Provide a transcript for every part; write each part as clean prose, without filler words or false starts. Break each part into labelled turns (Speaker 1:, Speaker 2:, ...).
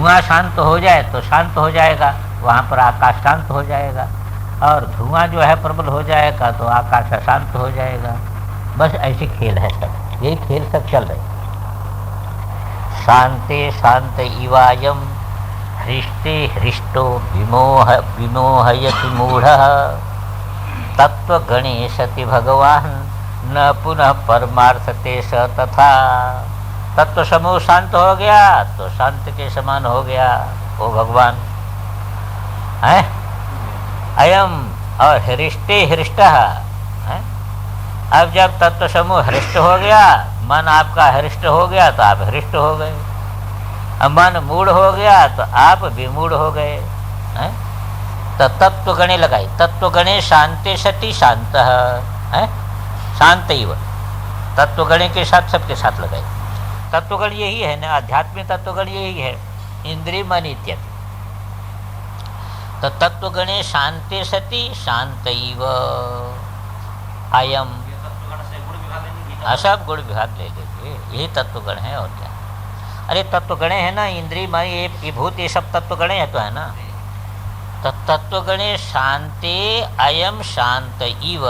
Speaker 1: धुआं शांत हो जाए तो शांत हो जाएगा, वहाँ पर आकाश शांत हो जाएगा, और धुआं जो है प्रबल हो जाएगा तो आकाश अशांत हो जाएगा। बस ऐसे खेल है सब, यही खेल सब चल रहे। शांते शांत इवायम हृष्टे हृष्टो विमोहयति मूढ़ तत्व गणेशति भगवान न पुनः परमार्थते स तथा। तत्व समूह शांत हो गया तो शांत के समान हो गया वो भगवान है। अयम और हृष्टे हृष्ट है। अब जब तत्व समूह हृष्ट हो गया, मन आपका हृष्ट हो गया तो आप हृष्ट हो गए, अब मन मूढ़ हो गया तो आप विमूढ़ हो गए हैं। तो तत्व गणे लगाई, तत्व गणे शांते सति शांत है, शांत ही वह तत्वगण के साथ सबके साथ लगाई। तत्वगण यही है ना, आध्यात्मिक तत्वगण यही है, इंद्रिय मन इत्यादि। तो तत्वगणे शांते सति शांतैव अयम, सब गुण विभाग ले लीजिए, यही तत्वगण है और क्या। अरे तत्वगणे है ना, इंद्रिय मन ये भूत ये सब तत्वगणे है तो है ना। तो तत्वगणे शांते अयम शांत इव,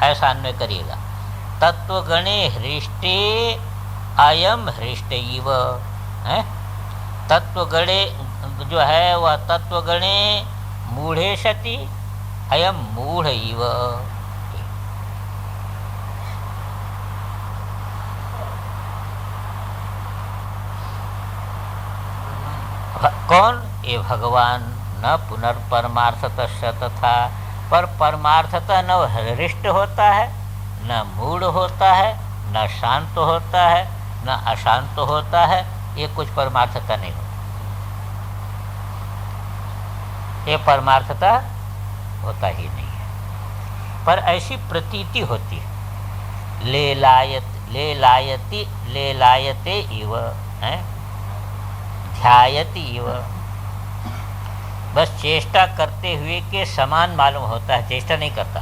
Speaker 1: ऐसा अन्वय करिएगा। तत्वगणे हृष्टे अयम हृष्ट इव है। तत्वगणे जो है वह तत्वगणे मूढ़े सति अयम मूढ़ इव। कौन? ये भगवान। न पुनर्परमार्थतः तथा, पर परमार्थतः न हृष्ट होता है, न मूढ़ होता है, न शांत होता है, न अशांत होता है। ये कुछ परमार्थता नहीं होता, ये परमार्थता होता ही नहीं है, पर ऐसी प्रतीति होती है। ले लायते इव है, ध्यायति इव, बस चेष्टा करते हुए के समान मालूम होता है, चेष्टा नहीं करता।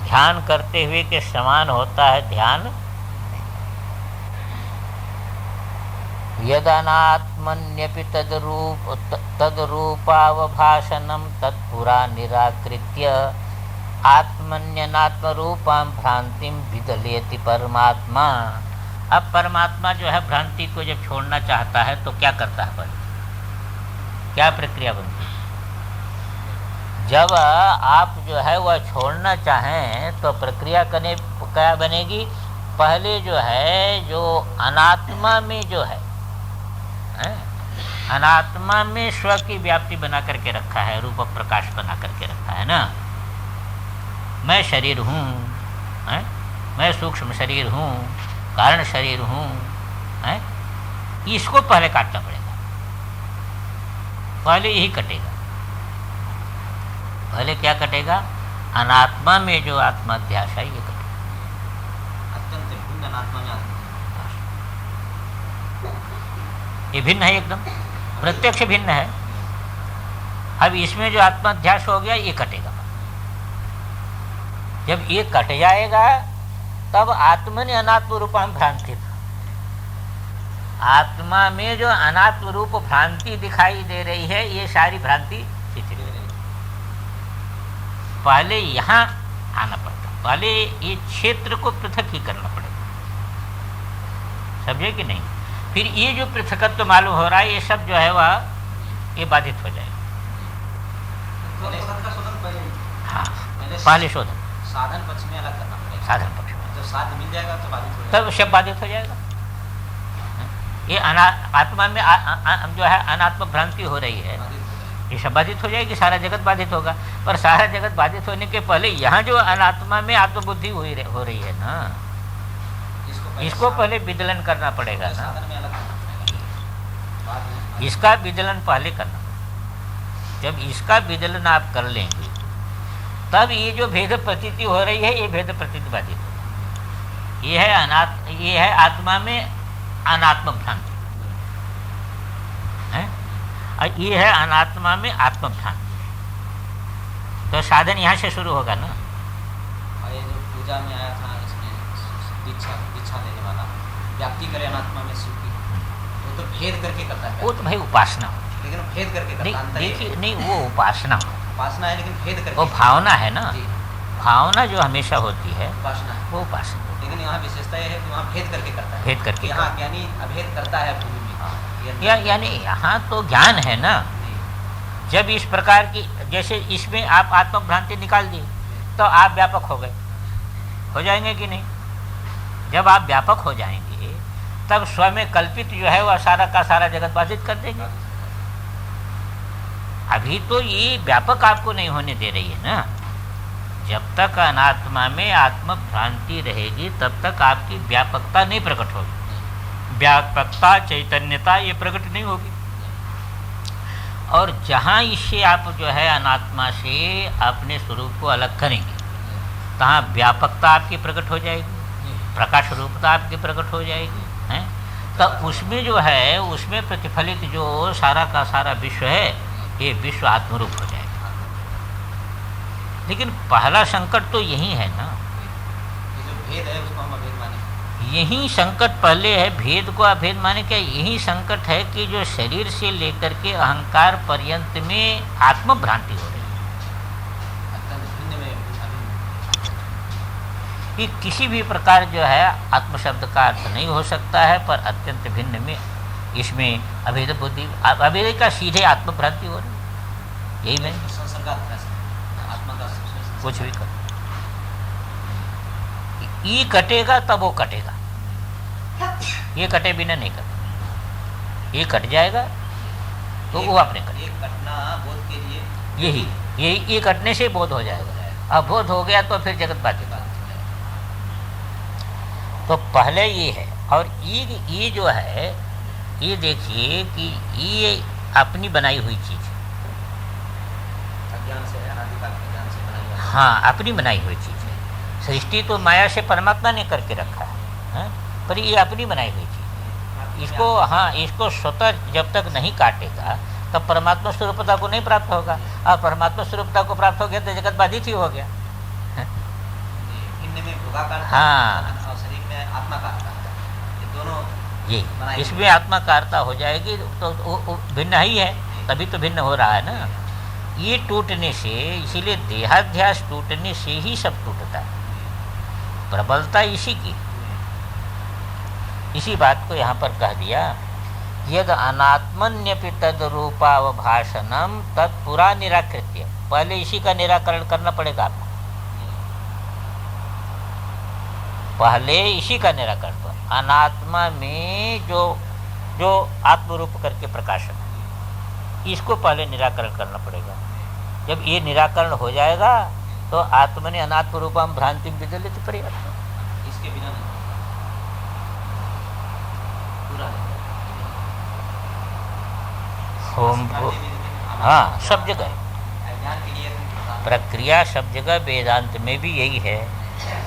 Speaker 1: ध्यान करते हुए के समान होता है ध्यान। यदनात्मन्यपि तद्रूपावभाषणं तत्पुरा निराकृत्य आत्मन्यनात्मरूपां भ्रांतिं विदलयति परमात्मा। अब परमात्मा जो है भ्रांति को जब छोड़ना चाहता है तो क्या करता है? पहले क्या प्रक्रिया बनती है? जब आप जो है वह छोड़ना चाहें तो प्रक्रिया करने क्या बनेगी? पहले जो है जो अनात्मा में जो है अनात्मा में स्व की व्याप्ति बना करके रखा है, रूप प्रकाश बना करके रखा है ना। मैं शरीर हूँ, मैं सूक्ष्म शरीर हूँ, कारण शरीर हूँ, इसको पहले काटना पड़ेगा, पहले यही कटेगा। पहले क्या कटेगा? अनात्मा में जो आत्माध्यास है ये कटेगा।
Speaker 2: अत्यंत भिन्न अनात्मा में
Speaker 1: ये भिन्न है, एकदम प्रत्यक्ष भिन्न है। अब इसमें जो आत्माध्यास हो गया ये कटेगा। जब ये कट जाएगा तब आत्मनि अनात्म रूपम भ्रांति, आत्मा में जो अनात्म रूप भ्रांति दिखाई दे रही है ये सारी भ्रांति छिछड़ी रही। पहले यहाँ आना पड़ता, पहले ये क्षेत्र को पृथक ही करना पड़ेगा, समझे कि नहीं? फिर ये जो पृथकत्व तो मालूम हो रहा है ये सब जो है वह ये बाधित हो जाएगा। हाँ, पहले शोधन
Speaker 2: साधन पक्ष में अलग करना पड़ेगा।
Speaker 1: साधन पक्ष में
Speaker 2: जब साध्य मिल जाएगा तो बाधित हो जाएगा,
Speaker 1: तब सब बाधित हो जाएगा। ये आत्मा में जो है अनात्म भ्रांति हो रही है, ये सब बाधित हो जाएगी, सारा जगत बाधित होगा। पर सारा जगत बाधित होने के पहले यहाँ जो अनात्मा में आत्मबुद्धि हो रही है ना, इसको पहले विदलन करना पड़ेगा ना। इसका विदलन पहले करना। जब इसका विदलन आप कर लेंगे तब ये जो भेद प्रतीति हो रही है ये भेद प्रतीति बाधित हो। ये है आत्मा में अनात्म भ्रांति है, और ये है अनात्मा में आत्म भ्रांति। तो साधन यहाँ से शुरू होगा ना।
Speaker 2: और ये जो पूजा में आया था इसमें दीक्षा लेने वाला व्याप्ति करे अनात्मा में सुखी, वो तो भेद करके करता है,
Speaker 1: वो तो भाई उपासना हो,
Speaker 2: लेकिन वो भेद करके
Speaker 1: नहीं
Speaker 2: करता है।
Speaker 1: देखिए, नहीं वो उपासना हो,
Speaker 2: उपासना है लेकिन भेद करके।
Speaker 1: वो भावना है ना,
Speaker 2: जी,
Speaker 1: भावना जो हमेशा होती है
Speaker 2: उपासना है।
Speaker 1: वो उपासना।
Speaker 2: लेकिन यहाँ विशेषता यह है कि वहाँ भेद करके करता है,
Speaker 1: भेद करके
Speaker 2: यहाँ ज्ञानी अभेद करता है भूमि में।
Speaker 1: यानी यहाँ तो ज्ञान है ना। जब इस प्रकार की, जैसे इसमें आप आत्मभ्रांति निकाल दिए तो आप व्यापक हो गए, हो जाएंगे कि नहीं? जब आप व्यापक हो जाएंगे तब स्वयं कल्पित जो है वह सारा का सारा जगत बाधित कर देंगे। अभी तो ये व्यापक आपको नहीं होने दे रही है ना। जब तक अनात्मा में आत्मभ्रांति रहेगी तब तक आपकी व्यापकता नहीं प्रकट होगी, व्यापकता चैतन्यता ये प्रकट नहीं होगी। और जहाँ इससे आप जो है अनात्मा से अपने स्वरूप को अलग करेंगे तहाँ व्यापकता आपकी प्रकट हो जाएगी, प्रकाश रूपता आपकी प्रकट हो जाएगी, हैं? तो उसमें जो है उसमें प्रतिफलित जो सारा का सारा विश्व है ये विश्व आत्मरूप हो जाएगा। लेकिन पहला संकट तो यही है ना,
Speaker 2: ये जो भेद है उसको हम अभेद माने।
Speaker 1: यही संकट पहले है, भेद को अभेद माने क्या? यही संकट है कि जो शरीर से लेकर के अहंकार पर्यंत में आत्मभ्रांति हो रही है।
Speaker 2: अत्यंत भिन्न में
Speaker 1: कि किसी भी प्रकार जो है आत्म शब्द का अर्थ नहीं हो सकता है, पर अत्यंत भिन्न में इसमें अभेद बुद्धि, अभेद का सीधे आत्मभ्रांति हो रही है। यही मैं
Speaker 2: आत्मा का
Speaker 1: कुछ भी कर, ये कटेगा तब वो कटेगा, ये कटे बिना नहीं कटे, ये कट जाएगा तो वो अपने कटे।
Speaker 2: एक घटना बोध के लिए
Speaker 1: यही ये कटने से बोध हो जाएगा। अब बोध हो गया तो फिर जगत बाधित। तो पहले ये है। और ये जो है ये देखिए कि ये अपनी बनाई हुई चीज़ है।
Speaker 2: अज्ञान से, अनादिकाल के ज्ञान से बनाई है।
Speaker 1: हाँ, अपनी बनाई हुई चीज़ है। सृष्टि तो माया से परमात्मा ने करके रखा है, पर ये अपनी बनाई हुई चीज़ है। इसको इसको स्वतः जब तक नहीं काटेगा तब परमात्मा स्वरूपता को नहीं प्राप्त होगा। और परमात्मा स्वरूपता को प्राप्त हो गया तो जगत बाधित ही हो गया।
Speaker 2: भिन्न में भोगाकार और शरीर में आत्मा का, ये दोनों
Speaker 1: ये इसमें आत्माकारता हो जाएगी तो भिन्न ही है, तभी तो भिन्न हो रहा है ना। ये टूटने से, इसीलिए देहाध्यास टूटने से ही सब टूटता है। प्रबलता इसी की, इसी बात को यहाँ पर कह दिया। यद अनात्मन्यपि तद रूपावभाषणम तत्पुरा निराकृत्य। पहले इसी का निराकरण करना पड़ेगा आपको, पहले इसी का निराकरण। अनात्मा में जो आत्मरूप करके प्रकाशन है, इसको पहले निराकरण करना पड़ेगा। जब ये निराकरण हो जाएगा तो आत्मनि अनात्म रूपम भ्रांति विदलित परिवर्तन।
Speaker 2: इसके बिना नहीं पूरा
Speaker 1: होम। हाँ, सब जगह प्रक्रिया सब जगह, वेदांत में भी यही है।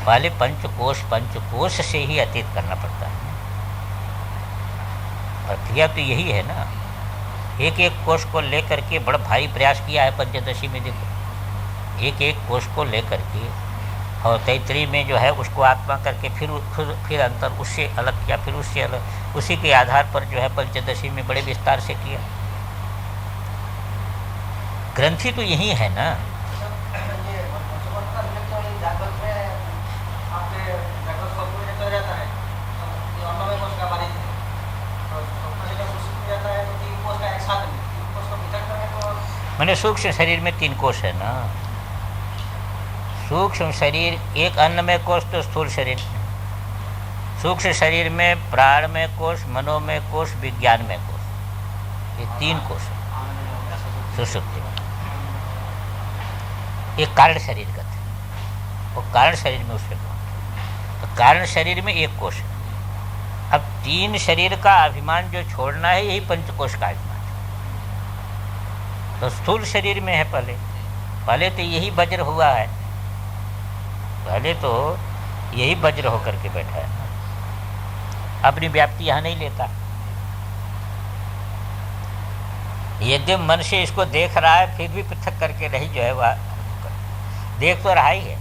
Speaker 1: पहले पंचकोश से ही अतीत करना पड़ता है। प्रक्रिया तो यही है ना। एक एक कोष को लेकर के बड़ा भारी प्रयास किया है पंचदशी में। देखो, एक एक कोष को लेकर के, और तैतरी में जो है उसको आत्मा करके फिर अंतर उससे अलग किया, फिर उससे अलग, उसी के आधार पर जो है पंचदशी में बड़े विस्तार से किया। ग्रंथि तो यही है ना। मैंने सूक्ष्म शरीर में 3 कोष है ना। सूक्ष्म शरीर, एक अन्नमय कोष तो स्थूल शरीर, सूक्ष्म शरीर में प्राणमय कोष, मनोमय कोष, विज्ञानमय कोष, ये 3 कोष है सुषुप्ति में। एक कारण शरीर का था, वो कारण शरीर में उसमें, तो कारण शरीर में 1 कोष है। अब 3 शरीर का अभिमान जो छोड़ना है, यही पंचकोश का अभिमान। तो स्थूल शरीर में है पहले तो यही वज्र हुआ है, पहले तो यही वज्र होकर के बैठा है, अपनी व्याप्ति यहाँ नहीं लेता। यदि मन से इसको देख रहा है फिर भी पृथक करके नहीं जो है वह देख तो रहा ही है।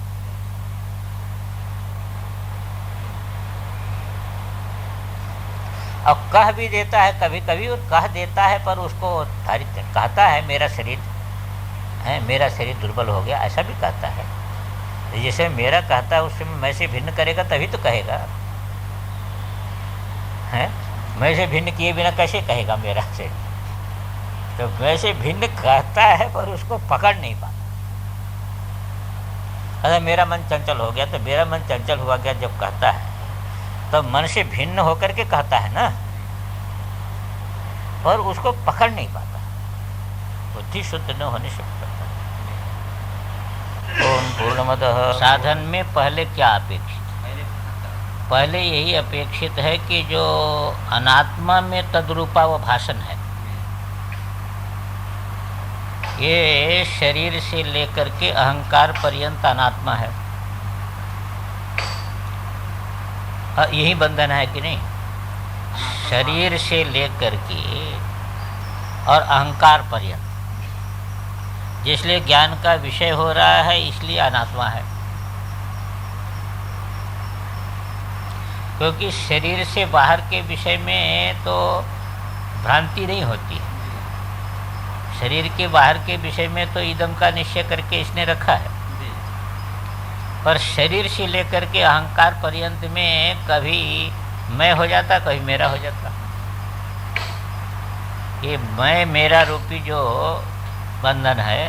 Speaker 1: और कह भी देता है कभी कभी, और कह देता है पर उसको धारित कहता है मेरा शरीर है, मेरा शरीर दुर्बल हो गया, ऐसा भी कहता है। जैसे मेरा कहता है उससे मैं से भिन्न करेगा तभी तो कहेगा, है मैं से भिन्न किए बिना कैसे कहेगा मेरा से? तो मैं से भिन्न कहता है पर उसको पकड़ नहीं पाता। अगर मेरा मन चंचल हो गया, तो मेरा मन चंचल हुआ गया जब कहता है तो मन से भिन्न होकर के कहता है ना, पर उसको पकड़ नहीं पाता, बुद्धि शुद्ध न होने से पकड़ता। ओम पूर्णमदः। साधन में पहले क्या अपेक्षित? पहले यही अपेक्षित है कि जो अनात्मा में तद्रूपा वो भाषण है, ये शरीर से लेकर के अहंकार पर्यंत अनात्मा है। यही बंधन है कि नहीं? शरीर से लेकर के और अहंकार पर्यंत, जिसलिए ज्ञान का विषय हो रहा है इसलिए अनात्मा है। क्योंकि शरीर से बाहर के विषय में तो भ्रांति नहीं होती है। शरीर के बाहर के विषय में तो इदम का निश्चय करके इसने रखा है, पर शरीर से लेकर के अहंकार पर्यंत में कभी मैं हो जाता, कभी मेरा हो जाता। ये मैं मेरा रूपी जो बंधन है,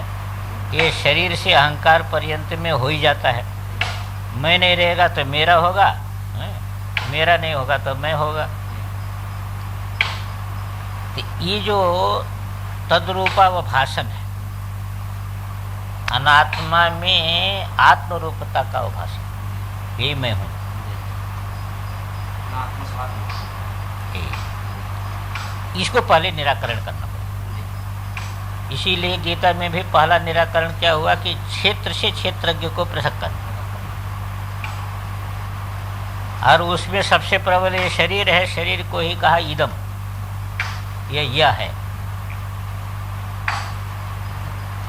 Speaker 1: ये शरीर से अहंकार पर्यंत में हो ही जाता है। मैं नहीं रहेगा तो मेरा होगा, मेरा नहीं होगा तो मैं होगा। तो ये जो तद्रूपा वो भाषण है, अनात्मा में आत्मरूपता का वो भाषण, यही मैं हूँ। इसको पहले निराकरण करना पड़ेगा। इसीलिए गीता में भी पहला निराकरण क्या हुआ कि क्षेत्र से क्षेत्रज्ञ को पृथक करना, और उसमें सबसे प्रबल ये शरीर है। शरीर को ही कहा इदम, यह है।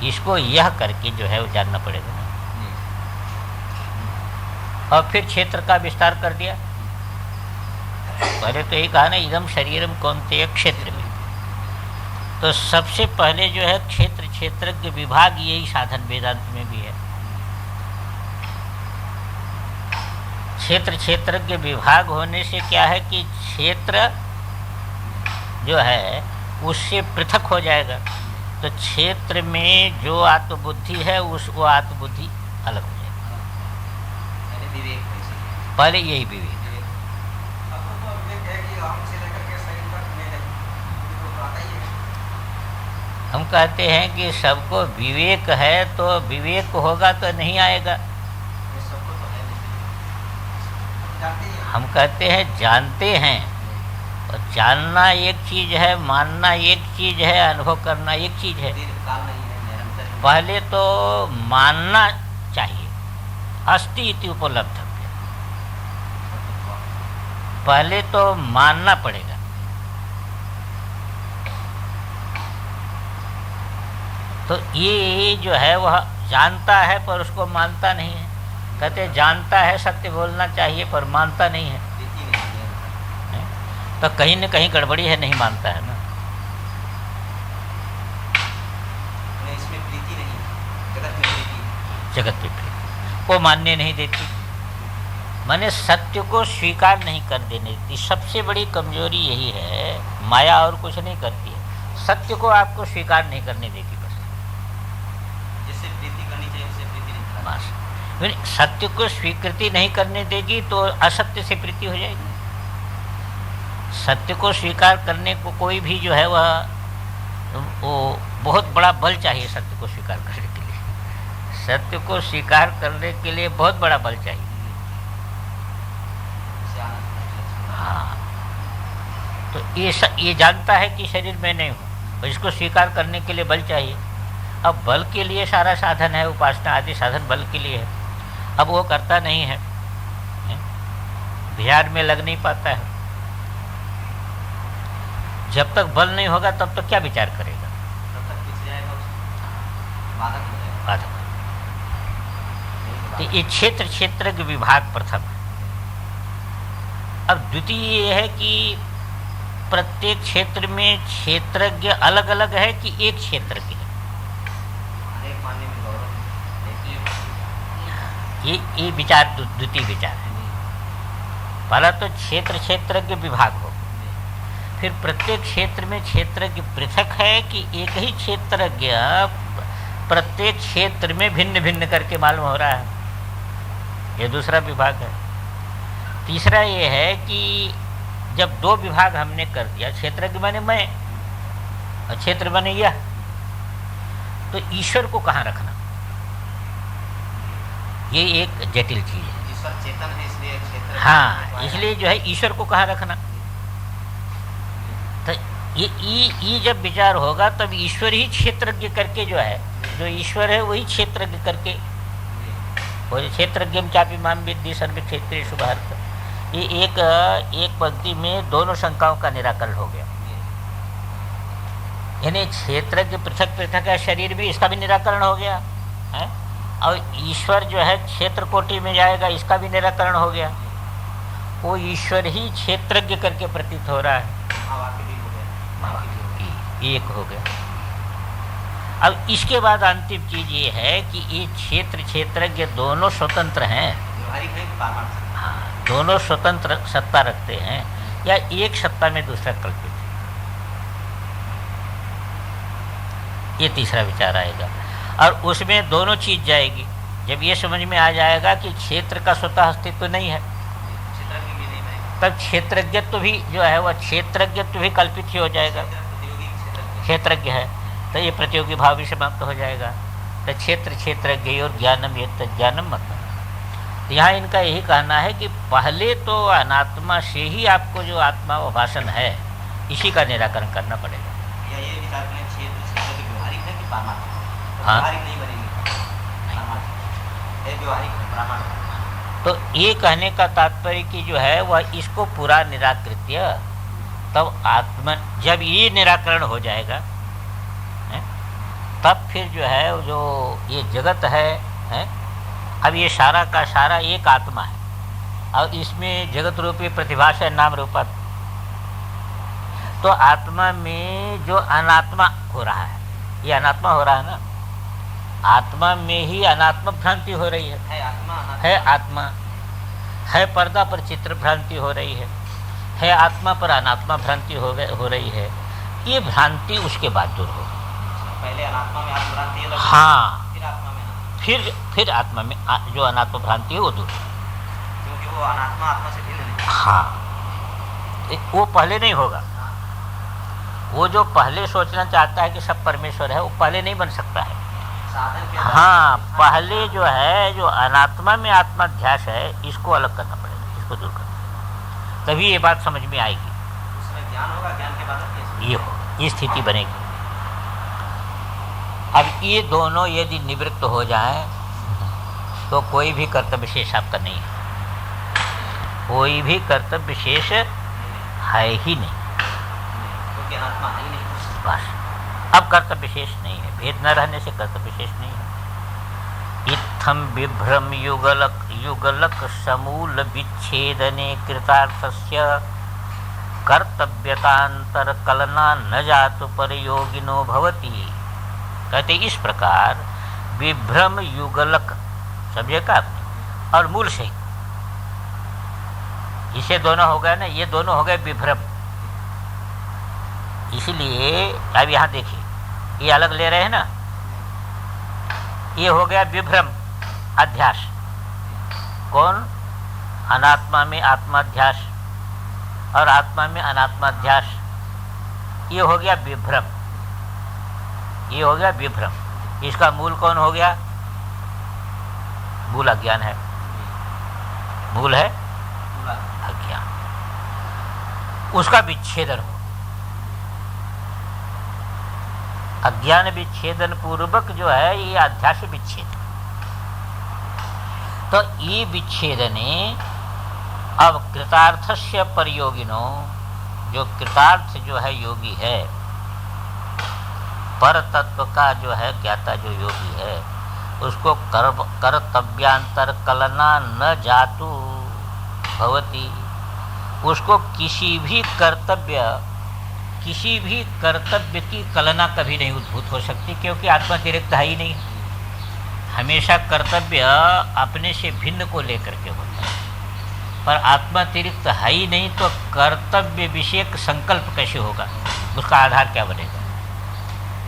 Speaker 1: इसको यह करके जो है वो जानना पड़ेगा ना। और फिर क्षेत्र का विस्तार कर दिया। पहले तो यही कहा ना इदम शरीरम कौन्तेय क्षेत्र में, तो सबसे पहले जो है क्षेत्र क्षेत्रज्ञ विभाग, यही साधन वेदांत में भी है। क्षेत्र क्षेत्रज्ञ विभाग होने से क्या है कि क्षेत्र जो है उससे पृथक हो जाएगा। तो क्षेत्र में जो आत्मबुद्धि है वो आत्मबुद्धि अलग हो जाएगी। पहले यही विवेक। हम कहते हैं कि सबको विवेक है, तो विवेक होगा तो नहीं आएगा। हम कहते हैं जानते हैं, और जानना एक चीज है, मानना एक चीज है, अनुभव करना एक चीज है। पहले तो मानना चाहिए, अस्ति इति उपलब्धव्य। पहले तो मानना पड़ेगा। तो ये जो है वह जानता है पर उसको मानता नहीं है। कहते जानता है, सत्य बोलना चाहिए, पर मानता नहीं है। तो कहीं न कहीं गड़बड़ी है, नहीं मानता है ना।
Speaker 2: इसमें प्रीति नहीं, जगत में प्रीति,
Speaker 1: जगत में प्रीति वो मानने नहीं देती, माने सत्य को स्वीकार नहीं कर देने देती। सबसे बड़ी कमजोरी यही है। माया और कुछ नहीं करती है, सत्य को आपको स्वीकार नहीं करने देती। बस
Speaker 2: जिससे प्रीति करनी चाहिए उससे प्रीति नहीं,
Speaker 1: बस सत्य को स्वीकृति नहीं करने देगी तो असत्य से प्रीति हो जाएगी। सत्य को स्वीकार करने को कोई भी जो है वो बहुत बड़ा बल चाहिए। सत्य को स्वीकार करने के लिए, सत्य को स्वीकार करने के लिए बहुत बड़ा बल चाहिए। हाँ, तो ये जानता है कि शरीर में नहीं हूँ, इसको स्वीकार करने के लिए बल चाहिए। अब बल के लिए सारा साधन है, उपासना आदि साधन बल के लिए है। अब वो करता नहीं है, ध्यान में लग नहीं पाता है। जब तक बल नहीं होगा तब तक क्या विचार करेगा?
Speaker 2: तब तक पीछे जाएगा, बाधक हो जाएगा।
Speaker 1: बाधक। तो ये क्षेत्र क्षेत्र के विभाग प्रथम है। अब द्वितीय ये है कि प्रत्येक क्षेत्र में क्षेत्रज्ञ अलग अलग है कि एक क्षेत्रज्ञ है?
Speaker 2: अनेक मानने में गौरव है।
Speaker 1: ये विचार द्वितीय विचार है। पहला तो क्षेत्रज्ञ विभाग हो, फिर प्रत्येक क्षेत्र में क्षेत्रज्ञ पृथक है कि एक ही क्षेत्रज्ञ प्रत्येक क्षेत्र में भिन्न भिन्न करके मालूम हो रहा है, ये दूसरा विभाग है। तीसरा ये है कि जब दो विभाग हमने कर दिया, क्षेत्रज्ञ माने मैं और क्षेत्र माने यह, तो ईश्वर को कहाँ रखना, ये एक जटिल चीज है।
Speaker 2: ईश्वर चेतन है इसलिए क्षेत्र,
Speaker 1: हाँ, इसलिए जो है ईश्वर को कहाँ रखना। तो ये जब विचार होगा तब ईश्वर ही क्षेत्रज्ञ करके जो है, जो ईश्वर है वही क्षेत्रज्ञ करके, वो क्षेत्रज्ञ चापी माम विद्धि सर्व क्षेत्रेषु भारत, ये एक पंक्ति में दोनों शंकाओं का निराकरण हो गया। यानी क्षेत्रज्ञ पृथक पृथक है, शरीर भी, इसका भी निराकरण हो गया है। और ईश्वर जो है क्षेत्र कोटि में जाएगा, इसका भी निराकरण हो गया। वो ईश्वर ही क्षेत्रज्ञ करके प्रतीत हो रहा है, एक हो गया। अब इसके बाद अंतिम चीज ये है कि ये क्षेत्रज्ञ दोनों स्वतंत्र हैं, हाँ, दोनों स्वतंत्र सत्ता रखते हैं या एक सत्ता में दूसरा कल्पित है, ये तीसरा विचार आएगा। और उसमें दोनों चीज जाएगी। जब ये समझ में आ जाएगा कि क्षेत्र का स्वतः अस्तित्व नहीं है, तब क्षेत्रज्ञत्व भी जो है वह क्षेत्रज्ञत्व भी कल्पित ही हो जाएगा। क्षेत्रज्ञ है तो ये प्रतियोगी भाव भी समाप्त हो जाएगा। तो क्षेत्रज्ञ और ज्ञानम ये ज्ञानम मतलब, यहाँ इनका यही कहना है कि पहले तो अनात्मा से ही आपको जो आत्मा व भाषण है इसी का निराकरण करना पड़ेगा।
Speaker 2: ये विचार करें क्षेत्र व्यवहारिक है कि पारमार्थिक?
Speaker 1: हाँ,
Speaker 2: व्यवहारिक नहीं बनेगी, व्यवहारिक है, प्रामाणिक।
Speaker 1: तो ये कहने का तात्पर्य कि जो है वह इसको पूरा निराकृत्य, तब आत्मा जब ये निराकरण हो जाएगा है, तब फिर जो है जो ये जगत है, अब ये सारा का सारा एक आत्मा है और इसमें जगत रूपी प्रतिभास है, नाम रूपा। तो आत्मा में जो अनात्मा हो रहा है, ये अनात्मा हो रहा है ना, आत्मा में ही अनात्मा भ्रांति हो रही है आत्मा है, पर्दा पर चित्र भ्रांति हो रही है आत्मा पर अनात्मा भ्रांति हो रही है। ये भ्रांति उसके बाद दूर हो,
Speaker 2: पहले अनात्मा में आत्म भ्रांति है,
Speaker 1: हाँ,
Speaker 2: फिर आत्मा में,
Speaker 1: फिर आत्मा में जो अनात्मा भ्रांति है वो दूर,
Speaker 2: क्योंकि वो अनात्मा आत्मा से भिन्न नहीं।
Speaker 1: हाँ, वो पहले नहीं होगा। वो जो पहले सोचना चाहता है कि सब परमेश्वर है, वो पहले नहीं बन सकता है। हाँ, पहले जो है जो अनात्मा में आत्माध्यास है, इसको अलग करना पड़ेगा, इसको दूर करना, तभी ये बात समझ में आएगी।
Speaker 2: उसमें ज्ञान होगा, ज्ञान के बाद
Speaker 1: ये हो, ये स्थिति बनेगी। अब ये दोनों यदि निवृत्त हो जाएं तो कोई भी कर्तव्य शेष आपका नहीं है, कोई भी कर्तव्य शेष है ही नहीं,
Speaker 2: क्योंकि अनात्मा है ही नहीं।
Speaker 1: बस अब कर्तव्य शेष नहीं है, भेद न रहने से कर्तव्य शेष नहीं है। इत्थम विभ्रम युगलक समूल विच्छेदने कृतार्थस्य कर्तव्यतांतर कलना न जातु परयोगिनो भवति। कहते इस प्रकार विभ्रम युगलक, समझे का आपने, और मूल से इसे दोनों हो गए ना, ये दोनों हो गए विभ्रम। इसलिए अब यहाँ देखिए, ये अलग ले रहे हैं ना, ये हो गया विभ्रम अध्यास। कौन? अनात्मा में आत्माध्यास और आत्मा में अनात्माध्यास, ये हो गया विभ्रम, ये हो गया विभ्रम। इसका मूल कौन हो गया? मूल अज्ञान है, मूल है अज्ञान, उसका विच्छेदन हो, अज्ञान विच्छेदन पूर्वक जो है ये अध्यास विच्छेद। तो ये विच्छेदने अब कृतार्थस्य परयोगिनो, जो कृतार्थ जो है योगी है, पर तत्व का जो है ज्ञाता जो योगी है, उसको कर्तव्यांतर कलना न जातु भवति, उसको किसी भी कर्तव्य किसी भी कर्तव्य की कल्पना कभी नहीं उद्भूत हो सकती, क्योंकि आत्मा अतिरिक्त है ही नहीं। हमेशा कर्तव्य अपने से भिन्न को लेकर के होता है, पर आत्मा अतिरिक्त है ही नहीं, तो कर्तव्य विषयक संकल्प कैसे होगा? उसका आधार क्या बनेगा?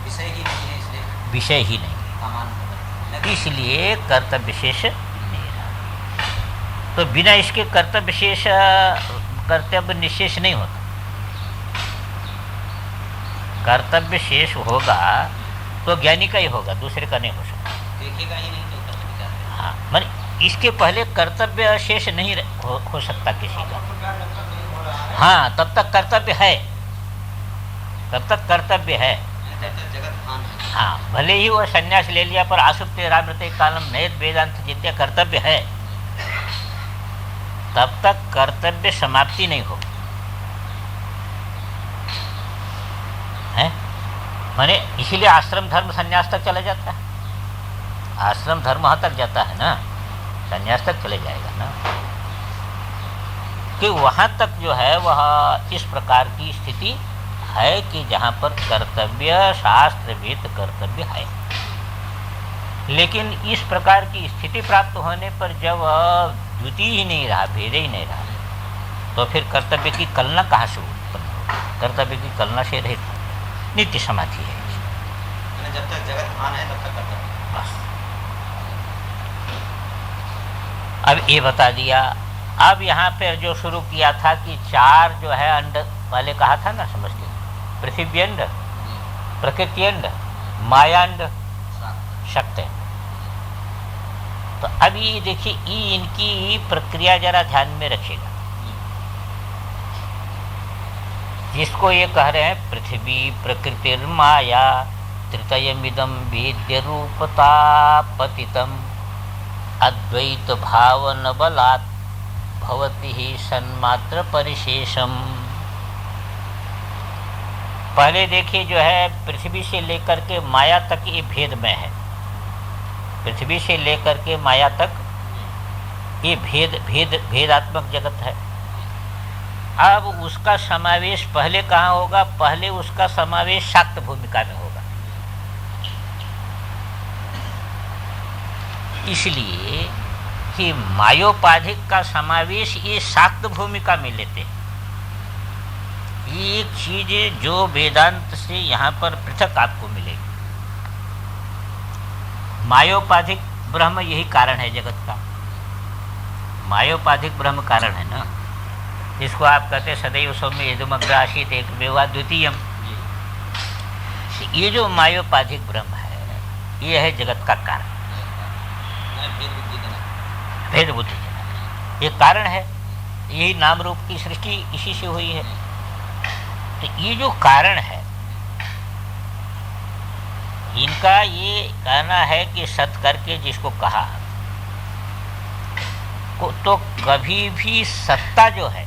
Speaker 2: विषय ही नहीं है, इसलिए
Speaker 1: विषय ही नहीं, इसलिए कर्तव्य विशेष नहीं रहा। तो बिना इसके कर्तव्य निशेष नहीं होता। कर्तव्य शेष होगा तो ज्ञानी का ही होगा, दूसरे का नहीं हो सकता।
Speaker 2: देखेगा ही नहीं तो कर्तव्य क्या है?
Speaker 1: हाँ, माने इसके पहले कर्तव्य शेष नहीं हो सकता किसी का। हाँ, तब तक कर्तव्य है, तब तक कर्तव्य है।
Speaker 2: जगत भान है।
Speaker 1: हाँ, भले ही वो संन्यास ले लिया, पर आसुप्ते रामृते कालम नयत वेदांत जित्या कर्तव्य है, तब तक कर्तव्य समाप्ति नहीं हो है। माने इसीलिए आश्रम धर्म संन्यास तक चला जाता है। आश्रम धर्म वहां तक जाता है ना, संन्यास तक चले जाएगा ना, कि वहां तक जो है वह इस प्रकार की स्थिति है कि जहाँ पर कर्तव्य शास्त्र विहित कर्तव्य है। लेकिन इस प्रकार की स्थिति प्राप्त होने पर जब द्वितीय ही नहीं रहा, भेद ही नहीं रहा, तो फिर कर्तव्य की कल्पना कहाँ से उत्पन्न होगी? कर्तव्य की कल्पना से रहित नित्य समाधि है।
Speaker 2: जब तक जगत भान है तब तक कर्तव्य।
Speaker 1: बस अब ये बता दिया। अब यहाँ पे जो शुरू किया था कि चार जो है अंड पहले कहा था ना, समझते, पृथ्वी अंड, प्रकृति अंड, माया अंड, शक्ति। तो अभी देखिए इनकी प्रक्रिया जरा ध्यान में रखिएगा। जिसको ये कह रहे हैं पृथ्वी प्रकृति माया तृतयमिदं वेद्य रूपता पतितम अद्वैत भावन बलात् भवति ही सन्मात्र परिशेषम। पहले देखिए जो है पृथ्वी से लेकर के माया तक ये भेद में है। पृथ्वी से लेकर के माया तक ये भेदात्मक जगत है। अब उसका समावेश पहले कहाँ होगा? पहले उसका समावेश शाक्त भूमिका में होगा। इसलिए कि मायोपाधिक का समावेश ये शाक्त भूमिका में लेते हैं। एक चीज जो वेदांत से यहाँ पर पृथक आपको मिलेगी। मायोपाधिक ब्रह्म यही कारण है जगत का। मायोपाधिक ब्रह्म कारण है ना, जिसको आप कहते सदैव सौम्य यदुमग्रासीत एक वेवा द्वितीयम। ये जो मायोपाधिक ब्रह्म है, ये है जगत का कारण, भेद बुद्धि जनक। ये कारण है, यही नाम रूप की सृष्टि इसी से हुई है। तो ये जो कारण है, इनका ये कहना है कि सत करके जिसको कहा तो कभी भी सत्ता जो है,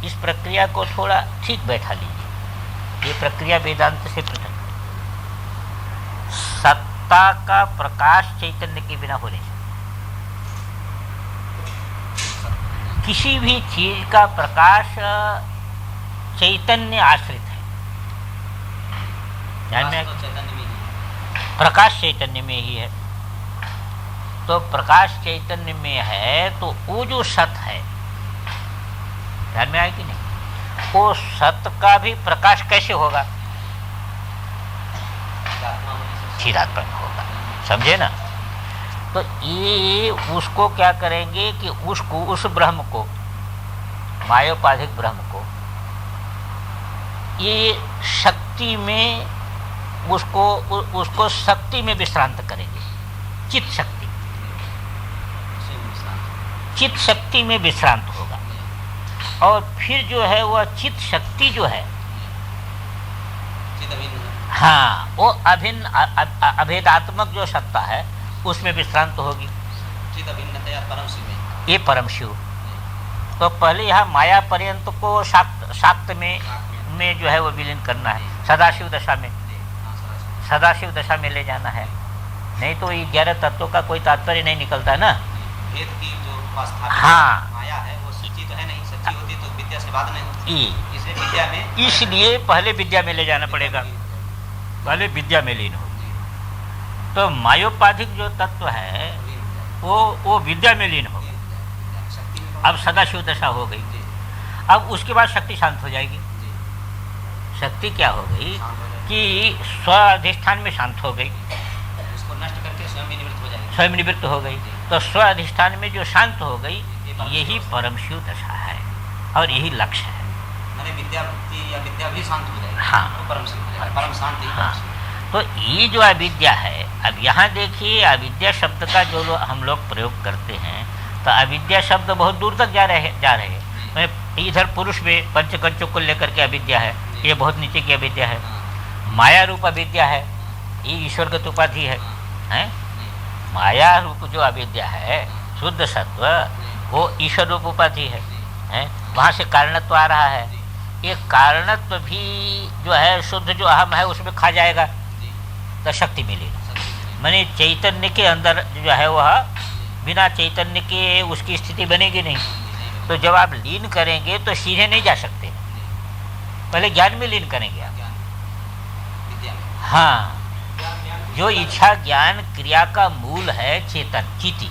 Speaker 1: इस प्रक्रिया को थोड़ा ठीक बैठा लीजिए। ये प्रक्रिया वेदांत से पृथक है। सत्ता का प्रकाश चैतन्य के बिना हो नहीं सकता। किसी भी चीज का प्रकाश चैतन्य आश्रित है। ध्यान में, प्रकाश चैतन्य में ही है। तो प्रकाश चैतन्य में है तो वो जो सत है, ध्यान में आए कि नहीं, वो सत का भी प्रकाश कैसे होगा? चिदात्मक होगा। समझे ना? तो ये उसको क्या करेंगे कि उसको, उस ब्रह्म को, मायोपाधिक ब्रह्म को, ये शक्ति में उसको शक्ति में विश्रांत करेंगे। चित्त शक्ति, चित्त शक्ति में विश्रांत होगा। और फिर जो है वह चित्त शक्ति जो है, हाँ, वो अभिन्न अभेदात्मक जो सत्ता है उसमें विश्रांत होगी। ये परम शिव। तो पहले यहाँ माया पर्यंत को शाक्त में जो है वो विलीन करना है, सदाशिव दशा में, सदाशिव दशा में ले जाना है। नहीं तो ये 11 तत्वों का कोई तात्पर्य नहीं निकलता ना।
Speaker 2: भेद की जो
Speaker 1: हाँ,
Speaker 2: माया है वो सच्ची तो है नहीं, सच्ची होती तो विद्या विद्या से बाद नहीं होती,
Speaker 1: ई
Speaker 2: इसलिए विद्या में,
Speaker 1: इसलिए पहले विद्या में ले जाना पड़ेगा, पहले विद्या में लीन हो। तो मायोपाधिक जो तत्व है वो विद्या में लीन हो।
Speaker 2: शक्ति में
Speaker 1: अब सदाशिव दशा हो गई, अब उसके बाद शक्ति शांत हो जाएगी। शक्ति क्या हो गई कि स्वाधिष्ठान में शांत हो गई,
Speaker 2: उसको नष्ट करके स्वयं भी निवृत्त हो जाएगी।
Speaker 1: स्वयं निवृत्त हो गई। तो स्वाधिष्ठान में जो शांत हो गई, यही परम शिव दशा है और यही लक्ष्य है।
Speaker 2: मैंने विद्या भक्ति या विद्या भी शांत हो जाएगी।
Speaker 1: हाँ।
Speaker 2: तो परम शिव हो जाएगा, परम शांति।
Speaker 1: हाँ, तो ये जो अविद्या है, अब यहाँ देखिए अविद्या शब्द का जो हम लोग प्रयोग करते हैं, तो अविद्या शब्द बहुत दूर तक जा रहे हैं। इधर पुरुष में पंचकंचों को लेकर के अविद्या है, ये बहुत नीचे की अविद्या है। माया रूप अविद्या है, ये ईश्वरगत उपाधि है, हैं? माया रूप जो अविद्या है, शुद्ध सत्व, वो ईश्वर रूप उपाधि है, हैं? वहाँ से कारणत्व आ रहा है। ये कारणत्व भी जो है शुद्ध जो अहम है उसमें खा जाएगा तो शक्ति मिलेगी। माने चैतन्य के अंदर जो है वह बिना चैतन्य के उसकी स्थिति बनेगी नहीं। तो जब आप लीन करेंगे तो सीधे नहीं जा सकते, पहले ज्ञान में लीन करेंगे आप। हाँ, जो इच्छा ज्ञान क्रिया का मूल है चेतन, चिति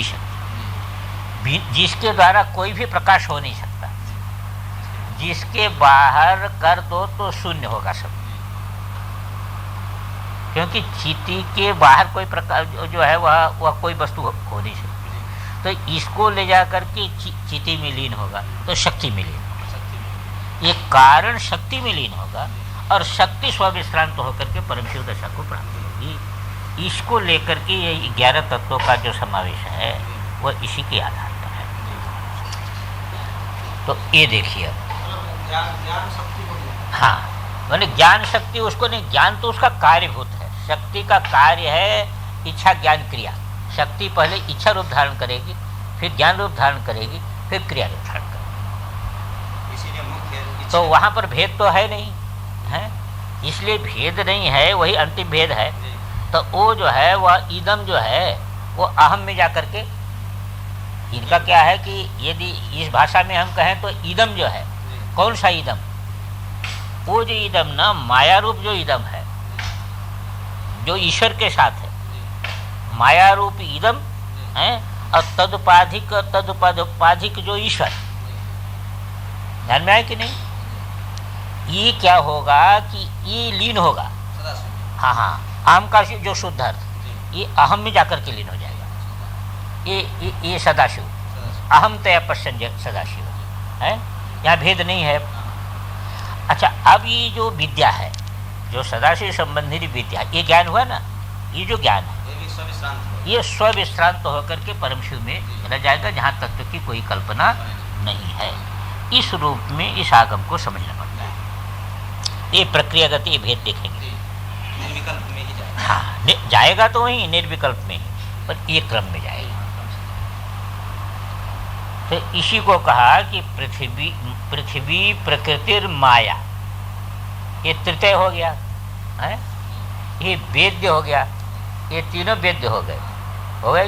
Speaker 1: शक्ति, जिसके द्वारा कोई भी प्रकाश हो नहीं सकता। जिसके बाहर कर दो तो शून्य होगा सब, क्योंकि चिति के बाहर कोई प्रकाश जो है वह कोई वस्तु हो नहीं सकती। तो इसको ले जा करके चिति में लीन होगा तो शक्ति में लीन होगा। ये कारण शक्ति में लीन होगा और शक्ति स्विश्रांत होकर के परम शिव दशा को प्राप्त होगी। इसको लेकर के ये 11 तत्वों का जो समावेश है वह इसी के आधार पर है। तो ये देखिए, हाँ, मैंने ज्ञान शक्ति उसको नहीं, ज्ञान तो उसका कार्यभूत है। शक्ति का कार्य है इच्छा ज्ञान क्रिया। शक्ति पहले इच्छा रूप धारण करेगी, फिर ज्ञान रूप धारण करेगी, फिर क्रिया रूप धारण करेगी।
Speaker 2: इसीलिए मुख्य
Speaker 1: तो वहाँ पर भेद तो है नहीं है, इसलिए भेद नहीं है, वही अंतिम भेद है। तो वो जो है वह इदम जो है वो अहम में जा करके, इनका क्या है कि यदि इस भाषा में हम कहें तो इदम जो है, कौन सा इदम? वो जो इदम ना माया रूप जो इदम है, जो ईश्वर के साथ है, माया रूप इदम है, और तदुपाधिक जो ईश्वर, ध्यान में आए कि नहीं? ये क्या होगा कि ये लीन होगा। हाँ हाँ, आम का जो शुद्ध अर्थ, ये अहम में जाकर के लीन हो जाएगा। ये सदाशिव, अहम तया पश्चन सदाशिव है, यहाँ भेद नहीं है। अच्छा, अब ये जो विद्या है, जो सदाशिव संबंधित विद्या, ये ज्ञान हुआ ना, ये जो ज्ञान है ये स्विश्रांत होकर के परम शिव में चला जाएगा, जहाँ तत्व की कोई कल्पना नहीं है। इस रूप में इस आगम को समझना पड़ता है। ये प्रक्रियागत ये भेद देखेंगे।
Speaker 2: निर्विकल्प में ही जाएगा।
Speaker 1: हाँ, जाएगा तो वही निर्विकल्प में ही, पर ये क्रम में जाएगा। तो इसी को कहा कि पृथ्वी प्रकृतिर माया, ये तृतीय हो गया है, ये वेद्य हो गया, ये तीनों वेद्य हो गए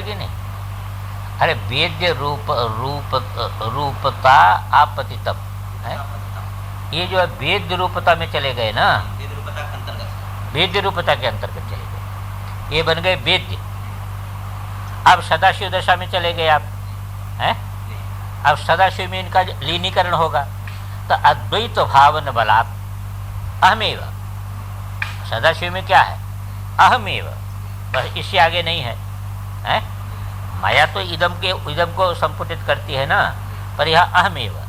Speaker 1: कि नहीं? अरे वेद्य रूपता आपतितम है, ये जो है वेद्य रूपता में चले गए ना, वेद्य रूपता के अंतर्गत चले गए, ये बन गए वेद्य। अब सदाशिव दशा में चले गए आप, हैं? अब सदाशिव में इनका लीनीकरण होगा, तो अद्वैत भावन बलात् अहमेव। सदाशिव में क्या है? अहमेव, बस इससे आगे नहीं है, हैं? माया तो इदम को संपुटित करती है ना, पर यह अहमेव,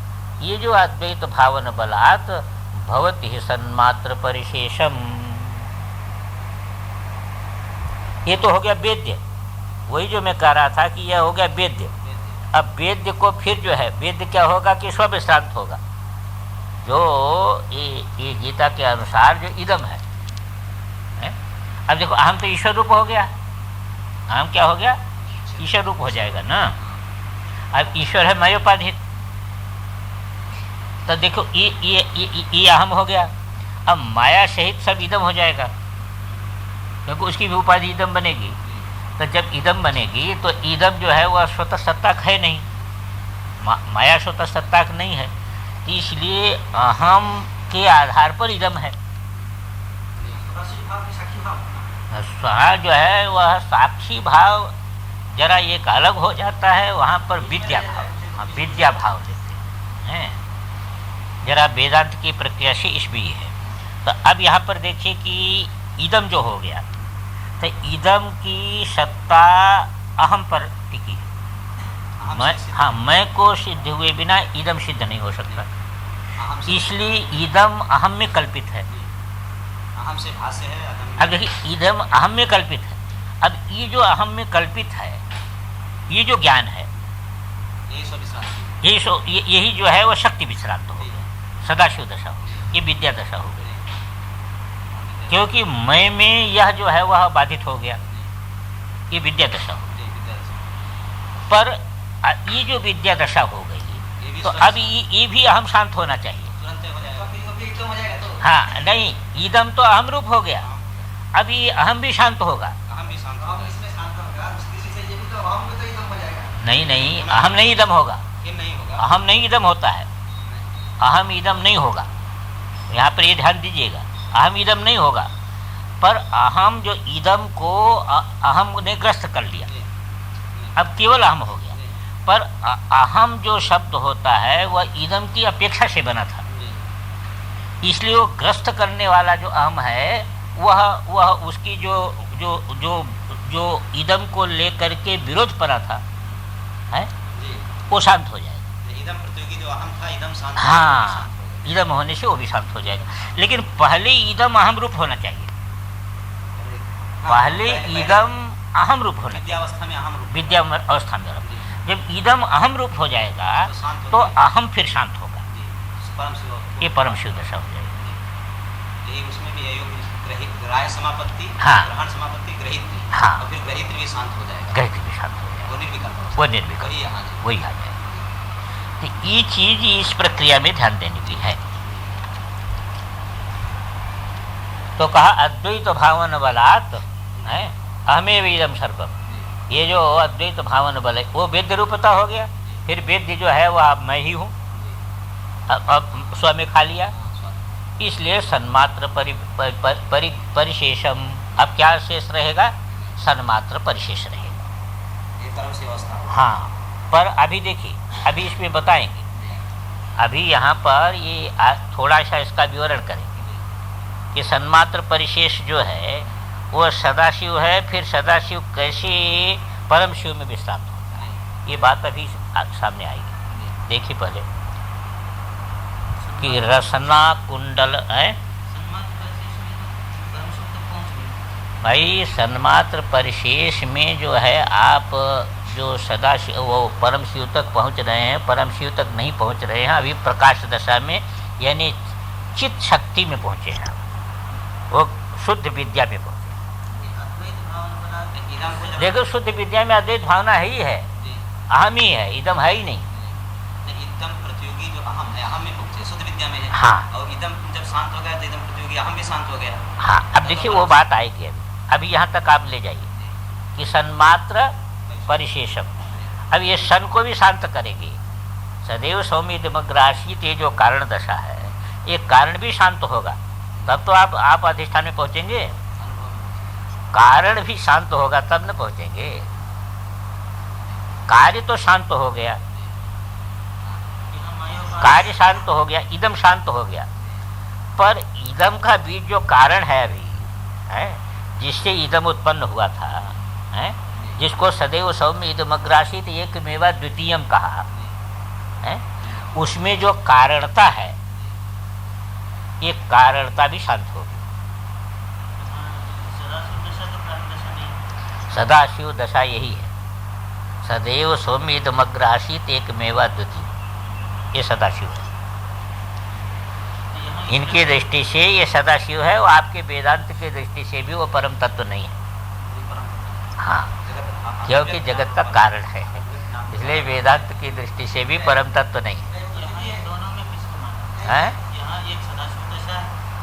Speaker 1: ये जो अद्वैत भावन बलात् भवति ही सन्मात्र परिशेषम, ये तो हो गया वेद्य। वही जो मैं कह रहा था कि यह हो गया वेद्य। अब वेद्य को फिर जो है, वेद्य क्या होगा कि स्विश्रांत होगा, जो ये गीता के अनुसार जो इदम है। अब देखो, अहम तो ईश्वर रूप हो गया, अहम क्या हो गया? ईश्वर रूप हो जाएगा ना। अब ईश्वर है मायोपाधिक, तो देखो ये अहम हो गया। अब माया सहित सब इदम हो जाएगा, क्योंकि उसकी भी उपाधि इदम बनेगी। तो जब इदम बनेगी तो इदम जो है वह स्वतः सत्ता है नहीं, माया स्वतः सत्ता नहीं है, इसलिए अहम के आधार पर इदम है। वहाँ जो है वह साक्षी भाव जरा एक अलग हो जाता है, वहाँ पर विद्या भाव, विद्या भाव देते हैं। जरा वेदांत की प्रक्रिया से इसमें है। तो अब यहाँ पर देखिए कि इदम जो हो गया, तो इदम की सत्ता अहम पर टिकी है। मैं को सिद्ध हुए बिना इदम सिद्ध नहीं हो सकता, इसलिए इदम अहम में कल्पित है।
Speaker 2: अहम से भाष्य है।
Speaker 1: अब देखिए इदम अहम में कल्पित है। अब ये जो अहम में कल्पित है, ये जो ज्ञान है, यही जो है वह शक्ति विश्रांत हो गया, सदाशिव दशा हो गई, ये विद्या दशा हो गई, क्योंकि मैं में यह जो है वह बाधित हो गया, ये विद्या दशा हो गई। पर ये जो विद्या दशा हो गई, तो अब ये भी अहम शांत होना चाहिए। हाँ नहीं, इदम तो अहम रूप हो गया, अब ये अहम भी शांत होगा। नहीं नहीं, अहम नहीं इदम होगा, अहम नहीं इदम होता है, अहम इदम नहीं होगा। यहाँ पर ये ध्यान दीजिएगा, अहम इदम नहीं होगा, पर अहम जो इदम को अहम ने ग्रस्त कर लिया, अब केवल अहम हो गया। पर अहम जो शब्द होता है वह इदम की अपेक्षा से बना था, इसलिए वो ग्रस्त करने वाला जो अहम है वह उसकी जो जो जो जो इदम को लेकर के विरोध पड़ा था है, वो शांत हो जाएगा।
Speaker 2: इदम प्रतियोगी जो अहम था, इदम शांत।
Speaker 1: हाँ, इदम होने से वो भी शांत हो जाएगा, लेकिन पहले इदम अहम रूप होना चाहिए। पहले इदम अहम रूप होना चाहिए,
Speaker 2: विद्यावस्था में अहम रूप,
Speaker 1: विद्या अवस्था में। जब इदम अहम रूप हो जाएगा तो अहम फिर शांत होगा, ये परम शिव दशा हो जाएगी।
Speaker 2: यही उसमें भी ग्राह्य समापत्ति,
Speaker 1: हाँ,
Speaker 2: ग्रहण समापत्ति, ग्रहित्री,
Speaker 1: हाँ,
Speaker 2: और फिर ग्रहित्री भी शांत हो जाएगा,
Speaker 1: ग्रहित्री भी शांत हो जाएगा,
Speaker 2: वो निर्विकल्प,
Speaker 1: वो निर्विकल्प, वही आ जाएगा। तो ये चीज इस प्रक्रिया में ध्यान देने की है। तो कहा अद्वैत भावन बलात् है अहमेव इदम सर्वम, ये जो अद्वैत भावन बल है वो वेद्य रूपता हो गया। फिर वेद्य जो है वह मैं ही हूँ, अब स्व में खा लिया, इसलिए सन्मात्र परिशेषम। अब क्या शेष रहेगा? सन्मात्र परिशेष रहेगा,
Speaker 2: ये परम शिव अवस्था।
Speaker 1: हाँ। पर अभी देखिए, अभी इसमें बताएंगे, अभी यहाँ पर ये थोड़ा सा इसका विवरण करेंगे कि सन्मात्र परिशेष जो है वो सदाशिव है, फिर सदाशिव कैसे परम शिव में विश्रांत होता है, ये बात अभी सामने आएगी। देखिए पहले कि रसना कुंडल है भाई, सन्मात्र परिशेष में जो है आप जो सदाशिव वो परम शिव तक पहुंच रहे हैं, परम शिव तक नहीं पहुंच रहे हैं, अभी प्रकाश दशा में यानी चित्त शक्ति में पहुंचे हैं, वो शुद्ध विद्या में पहुंचे। देखो शुद्ध विद्या में अद्वैत भावना ही है, अहम ही है, इदम है ही नहीं।
Speaker 2: इदम प्रतियोगी जो अहम है, अहम में पहुंचे, शुद्ध विद्या में है।
Speaker 1: हाँ,
Speaker 2: और इदम जब शांत हो गया तो इदम प्रतियोगी अहम भी शांत हो गया।
Speaker 1: हाँ, अब देखिए वो बात आएगी। अभी यहाँ तक आप ले जाइए कि सन्मात्र परिशेषम, अब ये सन को भी शांत करेगी। सदैव सौम्यमग्रासित, ये जो कारण दशा है, ये कारण भी शांत होगा, तब तो आप अधिष्ठान में पहुंचेंगे। कारण भी शांत होगा तब न पहुंचेंगे। कार्य तो शांत हो गया, कार्य शांत हो गया, इदम शांत हो गया, पर इदम का बीज जो कारण है अभी है, जिससे इदम उत्पन्न हुआ था है, जिसको सदैव सौम्य इदमग्रासित एकमेवा द्वितीयम कहा है, उसमें जो कारणता है, ये कारणता भी शांत होगी। सदाशिव दशा यही है, सदैव सौम्य इदमग्रासित एकमेवा द्वितीय, ये सदाशिव है। इनकी दृष्टि से ये सदाशिव है, वो आपके वेदांत की दृष्टि से भी वो परम तत्व नहीं है। हाँ, क्योंकि जगत का कारण है, इसलिए वेदांत की दृष्टि से भी परम तत्व नहीं है।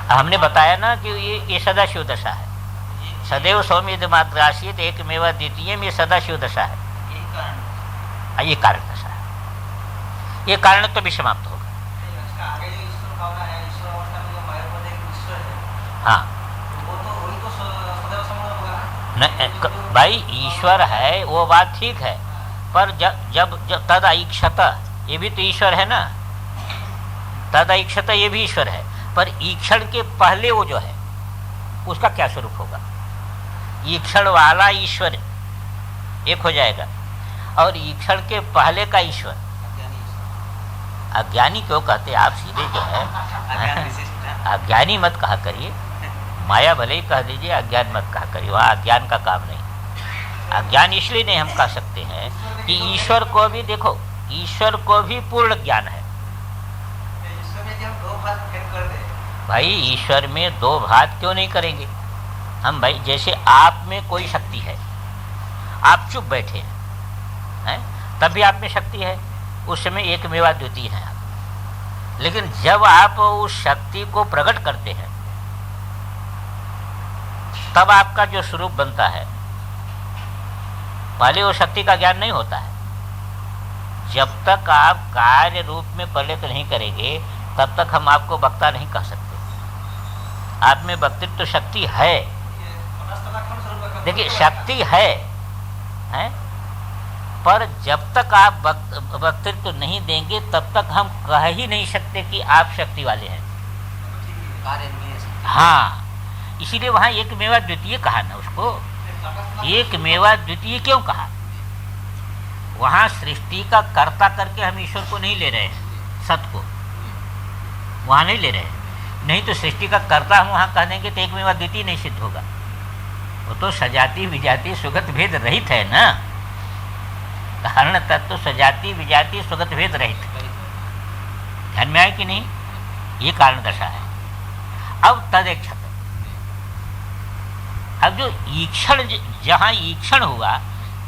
Speaker 1: हमने बताया ना कि ये सदाशिव दशा है, सदैव सौम्य इदमग्रासित एकमेवा द्वितीय, ये सदाशिव दशा है, ये कारण दशा है। ये कारणत्व भी समाप्त होगा।
Speaker 2: इसका आगे जो ईश्वर भावना है, ईश्वर अवस्था में जो मायापद एक ईश्वर है,
Speaker 1: हाँ
Speaker 2: वो तो वही तो सदैव समर्थ होगा ना।
Speaker 1: भाई ईश्वर है वो बात ठीक है, पर जब तद ऐक्षत, ये भी तो ईश्वर है ना, तद ऐक्षत ये भी ईश्वर है, पर ईक्षण के पहले वो जो है उसका क्या स्वरूप होगा? ईक्षण वाला ईश्वर एक हो जाएगा, और ईक्षण के पहले का ईश्वर अज्ञानी क्यों कहते? आप सीधे जो है अज्ञानी मत कहा करिए, माया भले ही कह दीजिए, अज्ञान मत कहा करिए, वहाँ अज्ञान का काम नहीं। अज्ञान इसलिए नहीं हम कह सकते हैं कि ईश्वर को भी देखो, ईश्वर को भी पूर्ण ज्ञान है। भाई ईश्वर में दो भाग क्यों नहीं करेंगे हम? भाई जैसे आप में कोई शक्ति है, आप चुप बैठे हैं, तब भी आप में शक्ति है, उस समय एक मेवा द्वितीय है आप। लेकिन जब आप उस शक्ति को प्रकट करते हैं तब आपका जो स्वरूप बनता है, पहले वो शक्ति का ज्ञान नहीं होता है। जब तक आप कार्य रूप में परिणत नहीं करेंगे तब तक हम आपको वक्ता नहीं कह सकते। आप में वक्तृत्व तो शक्ति है, देखिए शक्ति है, पर जब तक आप वक्तृत्व तो नहीं देंगे तब तक हम कह ही नहीं सकते कि आप शक्ति वाले हैं। हाँ, इसीलिए वहां एक मेवा द्वितीय कहा ना, उसको एक मेवा द्वितीय क्यों कहा? वहां सृष्टि का कर्ता करके हम ईश्वर को नहीं ले रहे हैं, सत को वहां नहीं ले रहे हैं। नहीं तो सृष्टि का कर्ता हम वहां कह देंगे तो एक मेवा द्वितीय नहीं सिद्ध होगा। वो तो सजाति विजाति सुगत भेद रहित है ना, कारण तत्व सजाति विजाति सुगत भेद रहित। ध्यान में आए कि नहीं? ये कारण दशा है। अब तदेक्षत, अब जो ईक्षण, जहां ईक्षण हुआ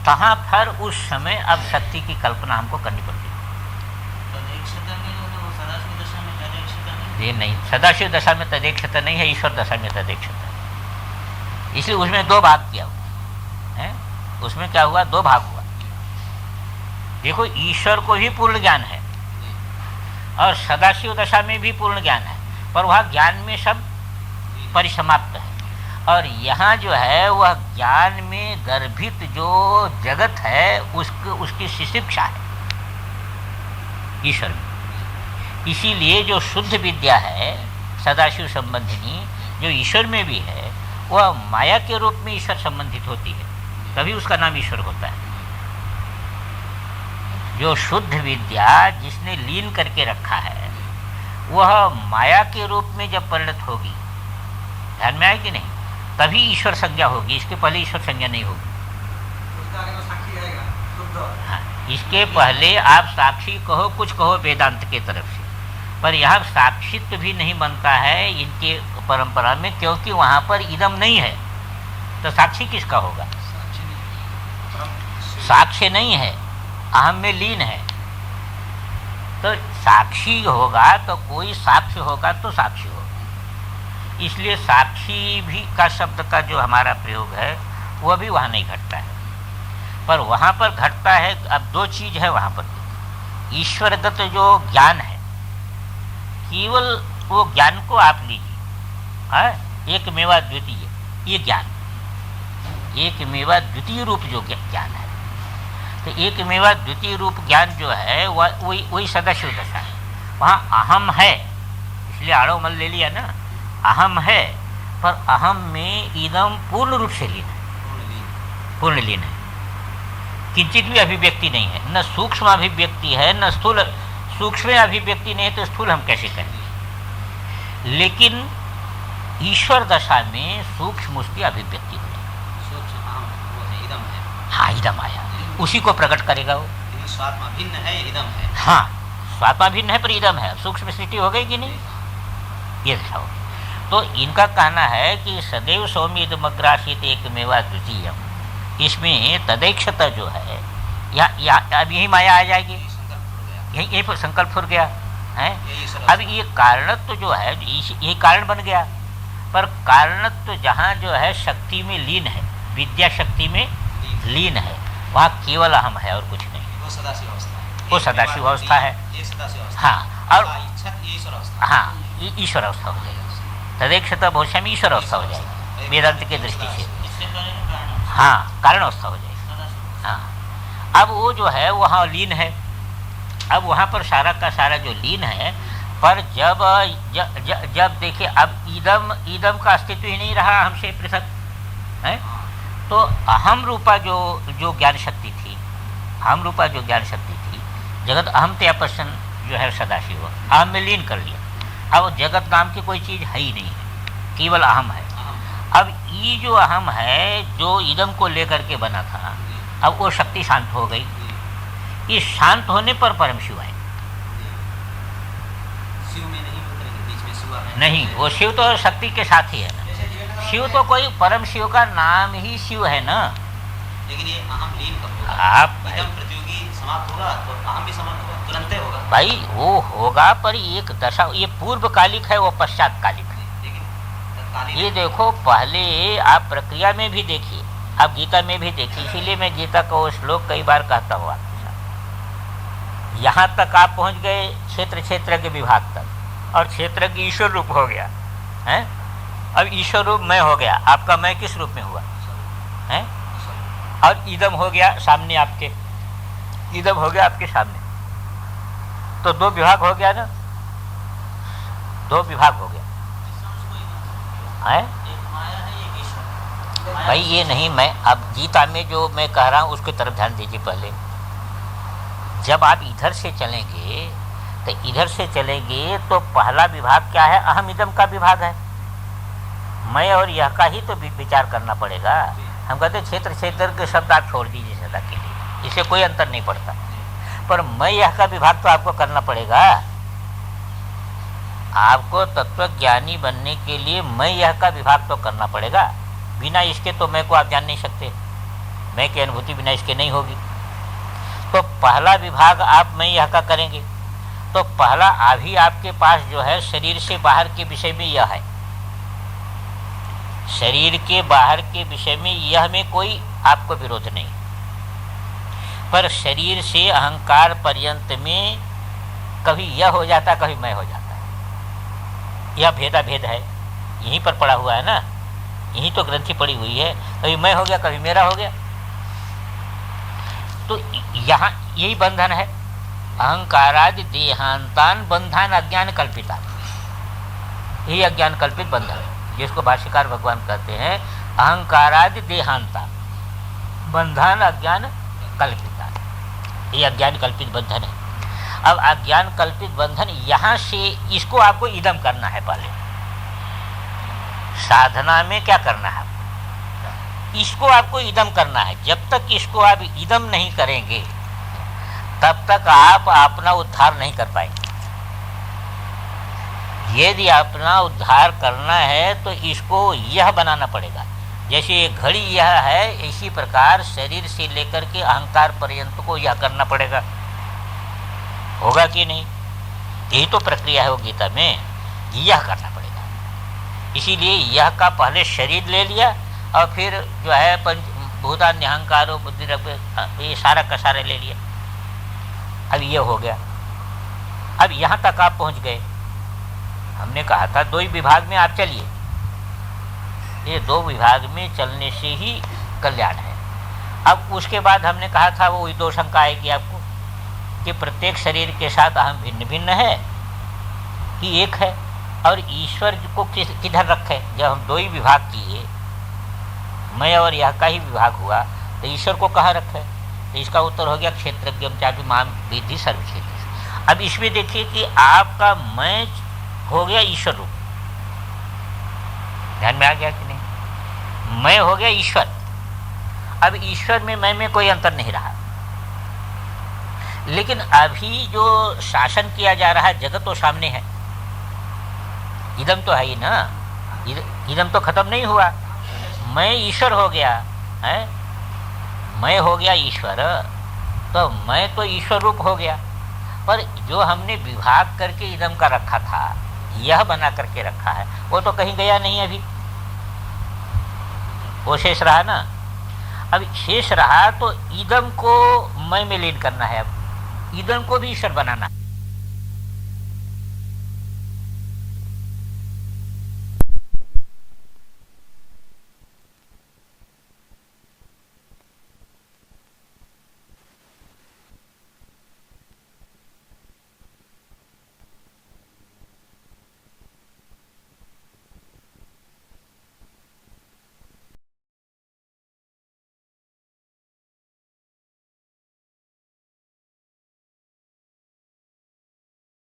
Speaker 1: तहां पर उस समय अब शक्ति की कल्पना हमको करनी पड़ती है। ये नहीं, सदाशिव दशा में तदेक्षत नहीं है, ईश्वर दशा में तदेक्षत है। इसलिए उसमें दो भाग किया हुआ है। उसमें क्या हुआ? दो भाग हुआ। देखो ईश्वर को भी पूर्ण ज्ञान है और सदाशिव दशा में भी पूर्ण ज्ञान है, पर वह ज्ञान में सब परिसमाप्त है। और यहाँ जो है वह ज्ञान में गर्भित जो जगत है उसकी शिशिक्षा है ईश्वर में। इसीलिए जो शुद्ध विद्या है सदाशिव संबंधिनी, जो ईश्वर में भी है, वह माया के रूप में ईश्वर संबंधित होती है, तभी उसका नाम ईश्वर होता है। जो शुद्ध विद्या जिसने लीन करके रखा है वह माया के रूप में जब परिणत होगी, ध्यान में आए कि नहीं, तभी ईश्वर संज्ञा होगी। इसके पहले ईश्वर संज्ञा नहीं होगी। हाँ, इसके पहले आप साक्षी कहो, कुछ कहो वेदांत के तरफ से, पर यहाँ साक्षित्व भी नहीं बनता है इनके परंपरा में, क्योंकि वहाँ पर इदम नहीं है। तो साक्षी किसका होगा? साक्ष्य नहीं है, अहम में लीन है। तो साक्षी होगा तो कोई साक्ष्य होगा तो साक्षी होगा। इसलिए साक्षी भी का शब्द का जो हमारा प्रयोग है वह भी वहाँ नहीं घटता है, पर वहाँ पर घटता है। अब दो चीज है वहाँ पर। ईश्वरगत जो ज्ञान है, केवल वो ज्ञान को आप लीजिए, एक मेवा द्वितीय, ये ज्ञान एक मेवा द्वितीय रूप जो ज्ञान है, तो एक मेवा द्वितीय रूप ज्ञान जो है वही सदाशिव दशा है। वहाँ अहम है, इसलिए आड़ो मल ले लिया ना, अहम है, पर अहम में इदम पूर्ण रूप से लीन है, पूर्ण लीन है। किंचित भी अभिव्यक्ति नहीं है, न सूक्ष्म अभिव्यक्ति है न स्थूल। सूक्ष्म अभिव्यक्ति नहीं है तो स्थूल हम कैसे कहें? लेकिन ईश्वर दशा में सूक्ष्म उसकी अभिव्यक्ति होती है। हाँ, इदम आया, उसी को प्रकट करेगा वो।
Speaker 2: स्वात्मा भिन्न है, इदम है।
Speaker 1: हाँ, स्वात्मा भिन्न है पर इदम है, सूक्ष्म स्थिति हो गई कि नहीं? ये दशा होगी। तो इनका कहना है कि सदैव सौम्य इदमग्रासित एकमेवा द्वितीयम, इसमें तदैक्षता जो है या अब यही माया आ जाएगी, यही पर संकल्प फुर गया है। अब ये कारणत्व जो है ये कारण बन गया, पर कारणत्व जहाँ जो है शक्ति में लीन है, विद्या शक्ति में लीन है, वहाँ केवल अहम है और कुछ नहीं।
Speaker 2: वो सदाशिव अवस्था है।
Speaker 1: वो सदाशिव अवस्था है।
Speaker 2: ये सदाशिव अवस्था।
Speaker 1: हाँ, और
Speaker 2: इच्छा ये ईश्वर अवस्था।
Speaker 1: हाँ, ईश्वर अवस्था हो जाएगी। तदेक्षत भविष्य ईश्वर अवस्था हो जाएगी वेदांत की दृष्टि से। हाँ, कारण अवस्था हो जाएगी। हाँ, अब वो जो है वहाँ लीन है। अब वहाँ पर सारा का सारा जो लीन है, पर जब देखिए अब ईदम का अस्तित्व ही नहीं रहा हमसे पृथक है, तो अहम रूपा जो ज्ञान शक्ति थी, अहम रूपा जो ज्ञान शक्ति थी, जगत अहम त्यापसन जो है सदाशिव अहम में लीन कर लिया। अब जगत नाम की कोई चीज़ है ही नहीं है, केवल अहम है। अब ये जो अहम है जो ईदम को लेकर के बना था, अब वो शक्ति शांत हो गई। इस शांत होने पर परम शिव आए।
Speaker 2: शिव में नहीं उतरेंगे, बीच में शिव है
Speaker 1: नहीं, वो शिव तो शक्ति के साथ ही है ना। शिव तो कोई परम शिव का नाम ही शिव है ना।
Speaker 2: लेकिन ये अहम लीन कब होगा?
Speaker 1: आप
Speaker 2: ईदम प्रतियोगी समाप्त होगा तो अहम भी समाप्त होगा, तुरंत होगा
Speaker 1: भाई, वो होगा, पर एक दशा, ये पूर्वकालिक है, वो पश्चातकालिक है।
Speaker 2: लेकिन तत्कालीन
Speaker 1: ये देखो, पहले आप प्रक्रिया में भी देखिए, आप गीता में भी देखिए। इसीलिए मैं गीता का वो श्लोक कई बार कहता हूँ आपके साथ। यहाँ तक आप पहुँच गए क्षेत्र के विभाग तक, और क्षेत्र की ईश्वर रूप हो गया है। अब ईश्वर रूप मैं हो गया, आपका मैं किस रूप में हुआ है? और ईदम हो गया सामने आपके, ईदम हो गया आपके सामने, तो दो विभाग हो गया ना, दो विभाग हो गया है। भाई ये नहीं, मैं अब गीता में जो मैं कह रहा हूँ उसकी तरफ ध्यान दीजिए। पहले जब आप इधर से चलेंगे, तो इधर से चलेंगे तो पहला विभाग क्या है? अहम इदम का विभाग है। मैं और यह का ही तो विचार करना पड़ेगा। हम कहते क्षेत्र के शब्द आप छोड़ दीजिए सदा के लिए, इससे कोई अंतर नहीं पड़ता, पर मैं यह का विभाग तो आपको करना पड़ेगा। आपको तत्वज्ञानी बनने के लिए मैं यह का विभाग तो करना पड़ेगा। बिना इसके तो मैं को आप जान नहीं सकते, मैं की अनुभूति बिना इसके नहीं होगी। तो पहला विभाग आप मैं यह का करेंगे, तो पहला अभी आपके पास जो है शरीर से बाहर के विषय में यह है। शरीर के बाहर के विषय में यह में कोई आपको विरोध नहीं, पर शरीर से अहंकार पर्यंत में कभी यह हो जाता, कभी मैं हो जाता है। यह भेदा भेद है, यहीं पर पड़ा हुआ है ना, यहीं तो ग्रंथि पड़ी हुई है। कभी मैं हो गया, कभी मेरा हो गया। तो यहाँ यही बंधन है। अहंकारादि देहांतान बंधन अज्ञान कल्पिता, यही अज्ञान कल्पित बंधन है, जिसको भाष्यकार भगवान कहते हैं अहंकारादि देहांता बंधन अज्ञान कल्पिता। ये अज्ञान कल्पित बंधन है। अब अज्ञान कल्पित बंधन यहाँ से इसको आपको इदम करना है। पहले साधना में क्या करना है? इसको आपको इदम करना है। जब तक इसको आप इदम नहीं करेंगे, तब तक आप अपना उद्धार नहीं कर पाएंगे। यदि अपना उद्धार करना है तो इसको यह बनाना पड़ेगा। जैसे ये घड़ी यह है, इसी प्रकार शरीर से लेकर के अहंकार पर्यंत को यह करना पड़ेगा। होगा कि नहीं? यही तो प्रक्रिया है वो गीता में, यह करना पड़ेगा। इसीलिए यह का पहले शरीर ले लिया, और फिर जो है पंचभूतान अहंकारो बुद्धि ये सारा का सारा ले लिया। अब ये हो गया। अब यहाँ तक आप पहुँच गए। हमने कहा था दो ही विभाग में आप चलिए, ये दो विभाग में चलने से ही कल्याण है। अब उसके बाद हमने कहा था वो दो शंका आएगी आपको कि प्रत्येक शरीर के साथ अहम भिन्न भिन्न है कि एक है, और ईश्वर को किधर रखे? जब हम दो ही विभाग किए, मैं और यह का ही विभाग हुआ, तो ईश्वर को कहाँ रखे? तो इसका उत्तर हो गया क्षेत्रज्ञ चापि माम विद्धि सर्वक्षेत्र। अब इसमें देखिए कि आपका मैं हो गया ईश्वर रूप, ध्यान में आ गया कि नहीं? मैं हो गया ईश्वर। अब ईश्वर में मैं में कोई अंतर नहीं रहा। लेकिन अभी जो शासन किया जा रहा है, जगत तो सामने है, इदम तो है ही ना, इदम तो खत्म नहीं हुआ। मैं ईश्वर हो गया है, मैं हो गया ईश्वर, तो मैं तो ईश्वर रूप हो गया। पर जो हमने विभाग करके इदम का रखा था, यह बना करके रखा है, वो तो कहीं गया नहीं अभी, वो शेष रहा ना। अब शेष रहा तो इदम को मैं में लीन करना है। अब ईंधन को भी ईश्वर बनाना।